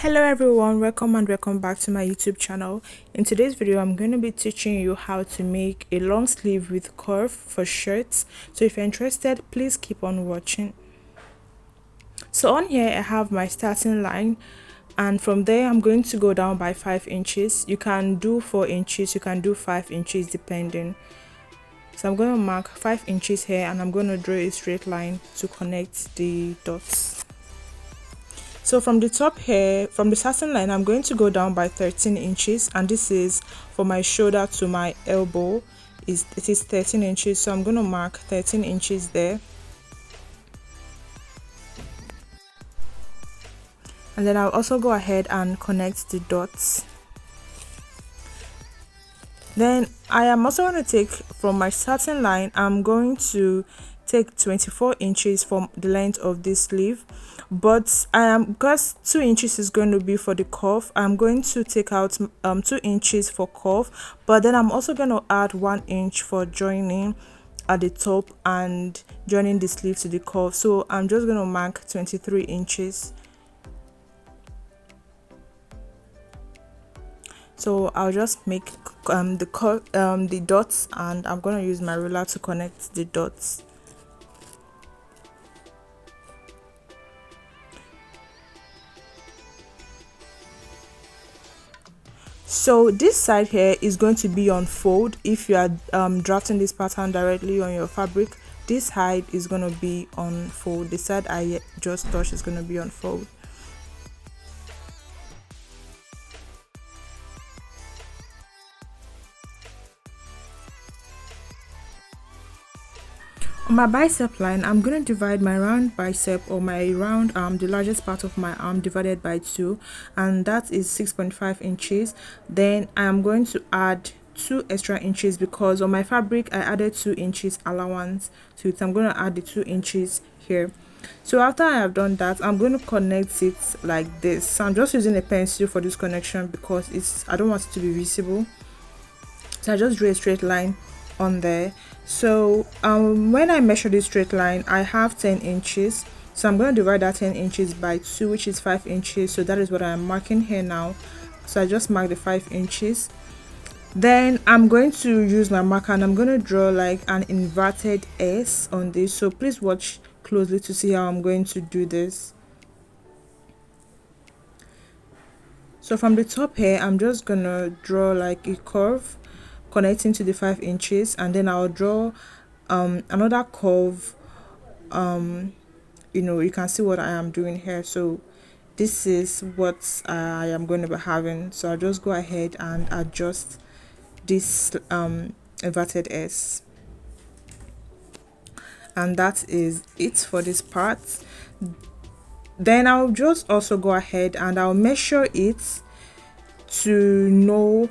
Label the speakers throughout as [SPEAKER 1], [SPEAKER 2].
[SPEAKER 1] Hello everyone, welcome back to my YouTube channel. In today's video I'm going to be teaching you how to make a long sleeve with curve for shirts. So if you're interested, please keep on watching. So on here I have my starting line, and from there I'm going to go down by 5 inches. You can do 4 inches, you can do 5 inches depending. So I'm going to mark 5 inches here, and I'm going to draw a straight line to connect the dots. So from the top here, from the starting line, I'm going to go down by 13 inches, and this is for my shoulder to my elbow. It is 13 inches, so I'm going to mark 13 inches there. And then I'll also go ahead and connect the dots. Then I am also going to take from my starting line, I'm going to take 24 inches from the length of this sleeve, but because 2 inches is going to be for the cuff, I'm going to take out 2 inches for cuff, but then I'm also going to add 1 inch for joining at the top and joining the sleeve to the cuff. So I'm just going to mark 23 inches. So I'll just make the dots, and I'm going to use my ruler to connect the dots. So this side here is going to be on fold. If you are drafting this pattern directly on your fabric, this side is going to be on fold. The side I just touched is going to be on fold. On my bicep line, I'm going to divide my round bicep, or my round arm, the largest part of my arm, divided by 2, and that is 6.5 inches. Then I am going to add 2 extra inches because on my fabric I added 2 inches allowance to it. I'm going to add the 2 inches here. So after I have done that, I'm going to connect it like this. So I'm just using a pencil for this connection because I don't want it to be visible. So I just drew a straight line on there. So when I measure this straight line, I have 10 inches, so I'm going to divide that 10 inches by 2, which is 5 inches. So that is what I'm marking here now. So I just mark the 5 inches. Then I'm going to use my marker, and I'm going to draw like an inverted S on this. So please watch closely to see how I'm going to do this. So from the top here, I'm just gonna draw like a curve connecting to the 5 inches, and then I'll draw another curve. You can see what I am doing here. So this is what I am going to be having. So I'll just go ahead and adjust this inverted S, and that is it for this part. Then I'll just also go ahead and I'll measure it to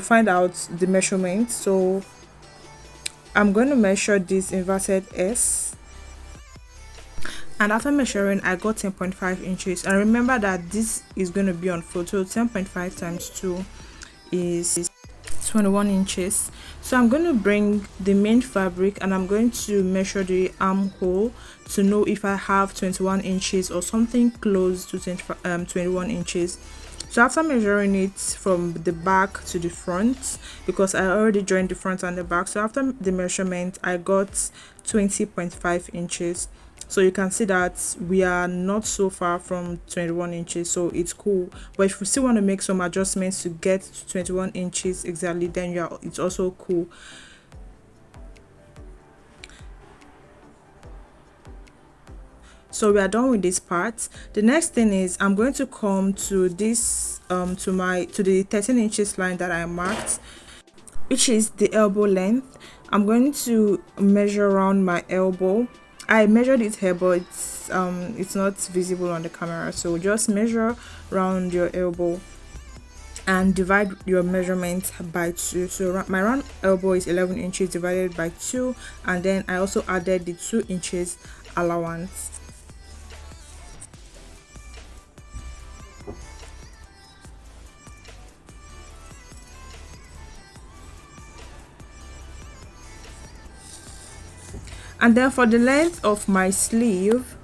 [SPEAKER 1] find out the measurement. So I'm going to measure this inverted S, and after measuring I got 10.5 inches, and remember that this is going to be on photo. 10.5 times 2 is 21 inches. So I'm going to bring the main fabric, and I'm going to measure the armhole to know if I have 21 inches or something close to 21 inches. So after measuring it from the back to the front, because I already joined the front and the back, so after the measurement I got 20.5 inches. So you can see that we are not so far from 21 inches, so it's cool. But if you still want to make some adjustments to get to 21 inches exactly, then it's also cool. So we are done with this part. The next thing is I'm going to come to this to the 13 inches line that I marked, which is the elbow length. I'm going to measure around my elbow. I measured it here, but it's not visible on the camera, so just measure around your elbow and divide your measurement by 2. So my round elbow is 11 inches divided by 2, and then I also added the 2 inches allowance. And then for the length of my sleeve,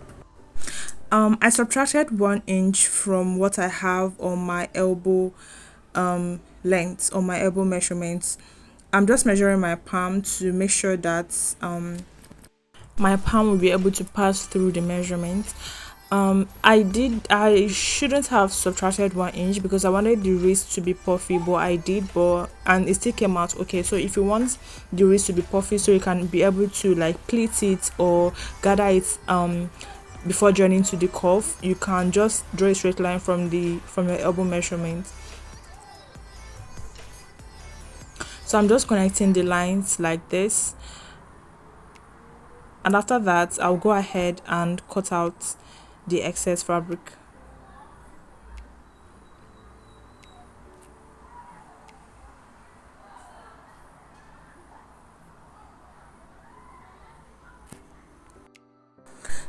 [SPEAKER 1] I subtracted 1 inch from what I have on my elbow length, or my elbow measurements. I'm just measuring my palm to make sure that my palm will be able to pass through the measurement. I shouldn't have subtracted 1 inch because I wanted the wrist to be puffy, but I did, and it still came out okay. So if you want the wrist to be puffy so you can be able to like pleat it or gather it before joining to the cuff, you can just draw a straight line from your elbow measurement. So I'm just connecting the lines like this, and after that I'll go ahead and cut out the excess fabric.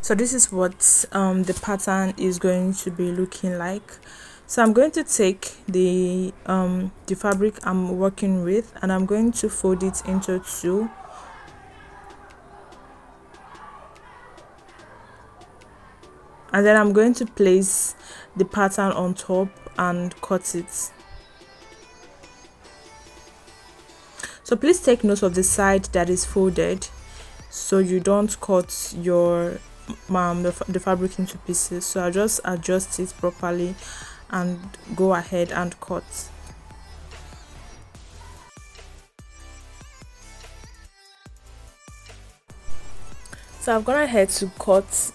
[SPEAKER 1] So this is what the pattern is going to be looking like. So I'm going to take the fabric I'm working with, and I'm going to fold it into two, and then I'm going to place the pattern on top and cut it. So please take note of the side that is folded so you don't cut your the fabric into pieces. So I'll just adjust it properly and go ahead and cut. So I've gone ahead to cut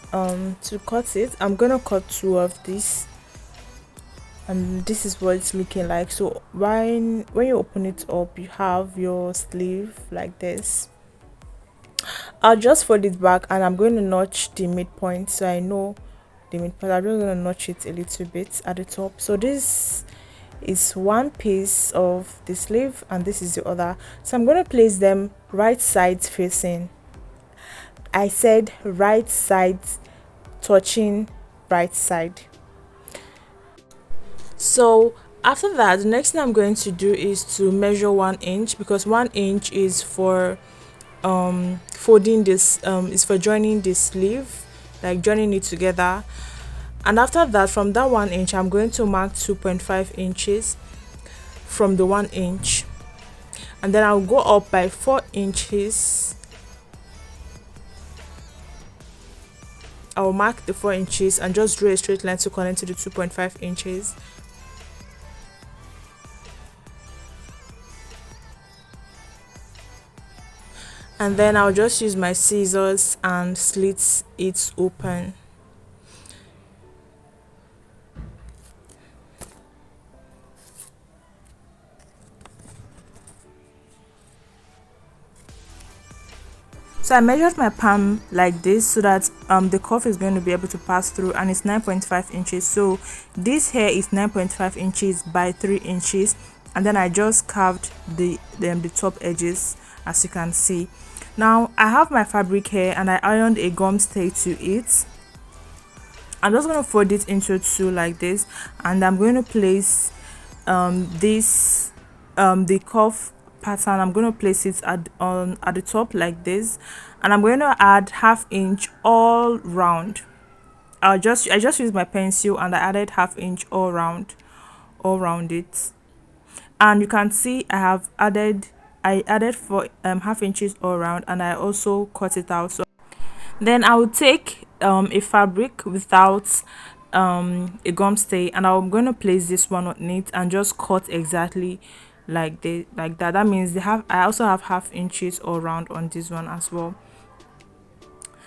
[SPEAKER 1] it. I'm gonna cut two of these, and this is what it's looking like. So when you open it up, you have your sleeve like this. I'll just fold it back, and I'm going to notch the midpoint so I know the midpoint. I'm just going to notch it a little bit at the top. So this is one piece of the sleeve and this is the other. So I'm going to place them right sides facing. I said right sides touching right side. So after that, the next thing I'm going to do is to measure 1 inch, because 1 inch is for folding this is for joining the sleeve, like joining it together. And after that, from that 1 inch, I'm going to mark 2.5 inches from the 1 inch, and then I'll go up by 4 inches. I'll mark the 4 inches and just draw a straight line to connect to the 2.5 inches. And then I'll just use my scissors and slit it open. So I measured my palm like this so that the cuff is going to be able to pass through, and it's 9.5 inches. So this here is 9.5 inches by 3 inches, and then I just carved the top edges, as you can see. Now I have my fabric here and I ironed a gum stay to it. I'm just going to fold it into two like this, and I'm going to place the cuff pattern. I'm going to place it at the top like this, and I'm going to add 1/2 inch all round. I just used my pencil and I added 1/2 inch all round it, and you can see I added for 1/2 inches all around, and I also cut it out. So then I will take a fabric without a gum stay, and I'm going to place this one on it and just cut exactly like that. That means I also have 1/2 inches all around on this one as well.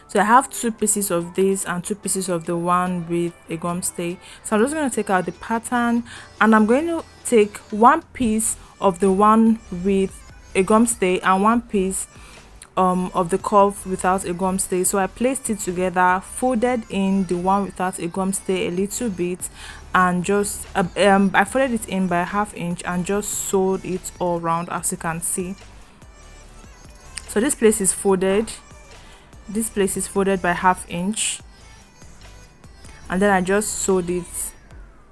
[SPEAKER 1] So I have 2 pieces of this and 2 pieces of the one with a gum stay. So I'm just going to take out the pattern, and I'm going to take 1 piece of the one with a gum stay and 1 piece of the cuff without a gum stay. So I placed it together, folded in the one without a gum stay a little bit, and just I folded it in by 1/2 inch and just sewed it all around, as you can see. So this place is folded by 1/2 inch, and then I just sewed it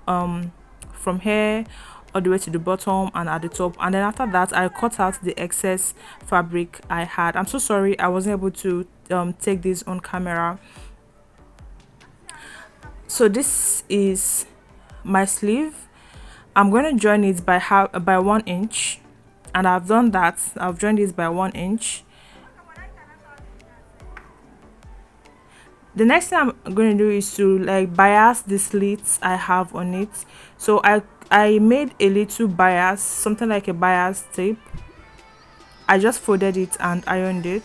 [SPEAKER 1] from here all the way to the bottom and at the top, and then after that I cut out the excess fabric I had. I'm so sorry I wasn't able to take this on camera. So this is my sleeve. I'm going to join it by 1 inch, and I've done that. I've joined it by 1 inch. The next thing I'm going to do is to like bias the slits I have on it. So I made a little bias, something like a bias tape. I just folded it and ironed it.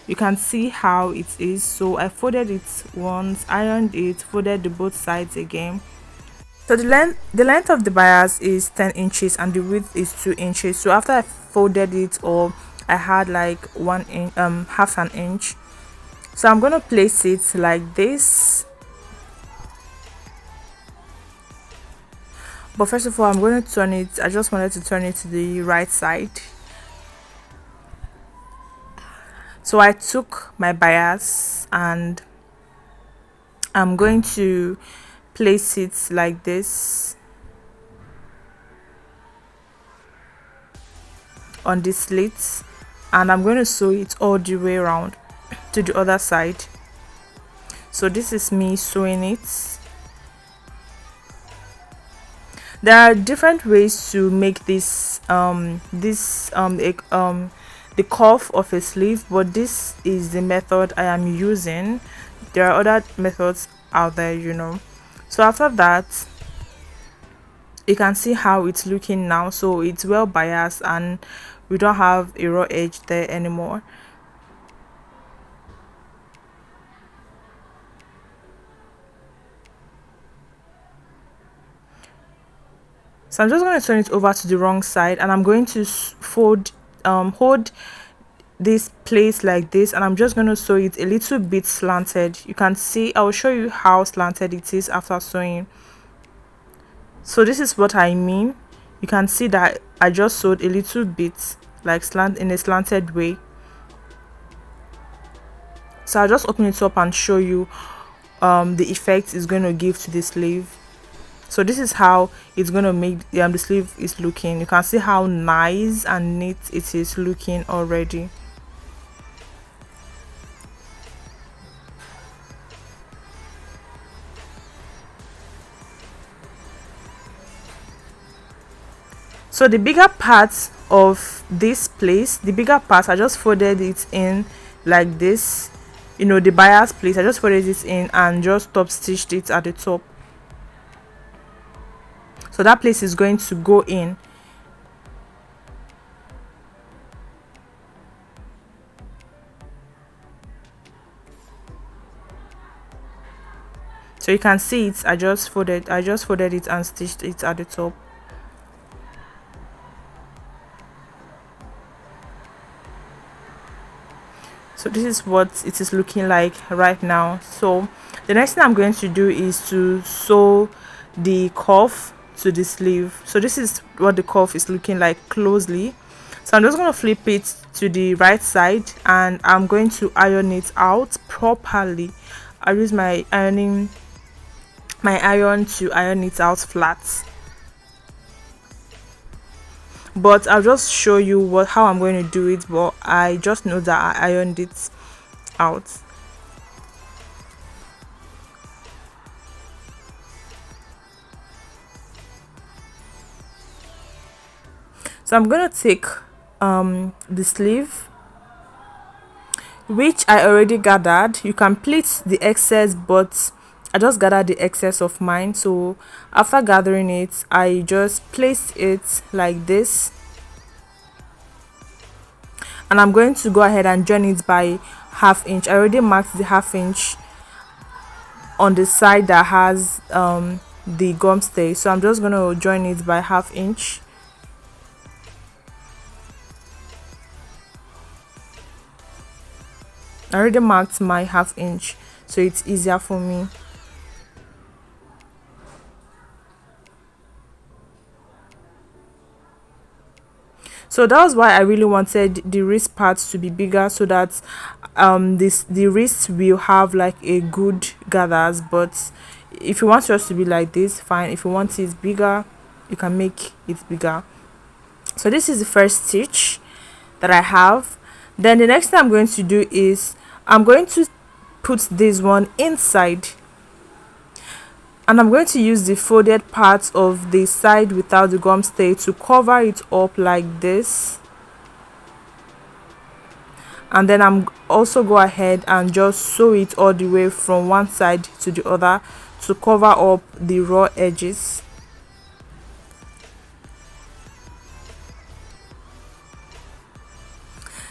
[SPEAKER 1] You can see how it is. So I folded it once, ironed it, folded the both sides again. So the length of the bias is 10 inches and the width is 2 inches. So after I folded it, or I had like 1 inch, half an inch. So I'm going to place it like this. But first of all, I'm going to turn it. I just wanted to turn it to the right side. So I took my bias and I'm going to place it like this on the slit, and I'm going to sew it all the way around to the other side. So this is me sewing it. There are different ways to make the cuff of a sleeve, but this is the method I am using. There are other methods out there, you know. So after that, you can see how it's looking now. So it's well biased and we don't have a raw edge there anymore. So I'm just going to turn it over to the wrong side, and I'm going to hold this place like this, and I'm just going to sew it a little bit slanted. You can see, I will show you how slanted it is after sewing. So this is what I mean. You can see that I just sewed a little bit like in a slanted way. So I'll just open it up and show you the effect it's going to give to the sleeve. So this is how it's going to make the sleeve is looking. You can see how nice and neat it is looking already. So the bigger part of this place, the bigger part, I just folded it in like this. You know, the bias place, I just folded it in and just top stitched it at the top. So that place is going to go in. So you can see it. I just folded it and stitched it at the top. So this is what it is looking like right now. So the next thing I'm going to do is to sew the cuff to the sleeve. So this is what the cuff is looking like closely. So I'm just going to flip it to the right side and I'm going to iron it out properly. I use my iron to iron it out flat. But I'll just show you how I'm going to do it, but I just know that I ironed it out. So I'm going to take the sleeve, which I already gathered. You can pleat the excess, but I just gathered the excess of mine. So after gathering it, I just placed it like this, and I'm going to go ahead and join it by ½ inch. I already marked the ½ inch on the side that has the gum stay, so I'm just going to join it by ½ inch. I already marked my ½ inch, so it's easier for me. So that was why I really wanted the wrist parts to be bigger, so that the wrist will have like a good gathers. But if you want yours to be like this, fine. If you want it bigger, you can make it bigger. So this is the first stitch that I have. Then the next thing I'm going to do is I'm going to put this one inside. And I'm going to use the folded part of the side without the gum stay to cover it up like this. And then I'm also go ahead and just sew it all the way from one side to the other to cover up the raw edges.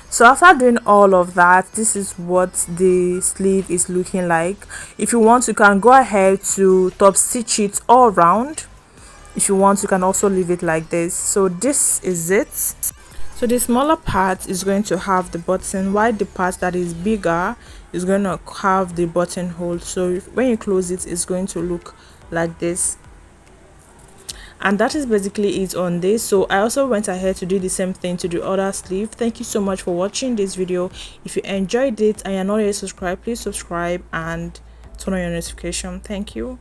[SPEAKER 1] So after doing all of that, this is what the sleeve is looking like. If you want, you can go ahead to top stitch it all around. If you want, you can also leave it like this. So this is it. So the smaller part is going to have the button, while the part that is bigger is going to have the buttonhole. So when you close it, it's going to look like this. And that is basically it on this. So I also went ahead to do the same thing to the other sleeve. Thank you so much for watching this video. If you enjoyed it and you're not yet subscribed, please subscribe and turn on your notification. Thank you.